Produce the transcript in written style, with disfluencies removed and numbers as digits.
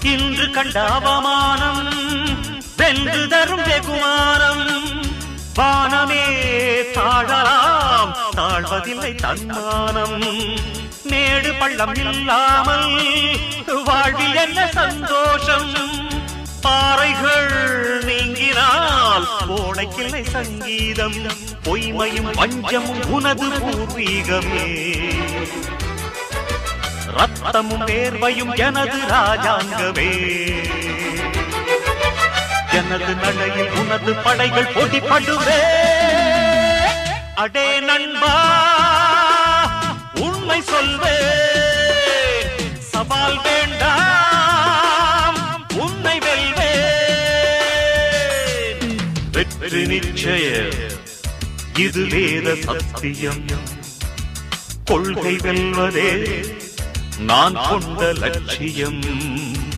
இன்று கண்ட அவமானம் வென்று தரும் வெகுமானம் வானமே தாழலாம் தாழ்வதில்லை தன்மானம் மேடு பள்ளம் இல்லாமல் வாழ்வில் என்ன சந்தோஷம் பாறைகள் நீங்கினால் ஓடைக்கில்லை சங்கீதம் பொய்மையும் வஞ்சமும் உனது பூர்வீகமே ரத்தமும் வேர்வையும் எனது ராஜாங்கமே எனது நடையில் உனது படைகள் போட்டிப்படுவே அடே நண்பா உண்மை சொல்வே சவால் வேண்டாம் உன்னை வெல்வே வெற்றி நிச்சய இது வேத சத்தியம் கொள்கை வெல்வதே நான் கொண்ட லட்சியம்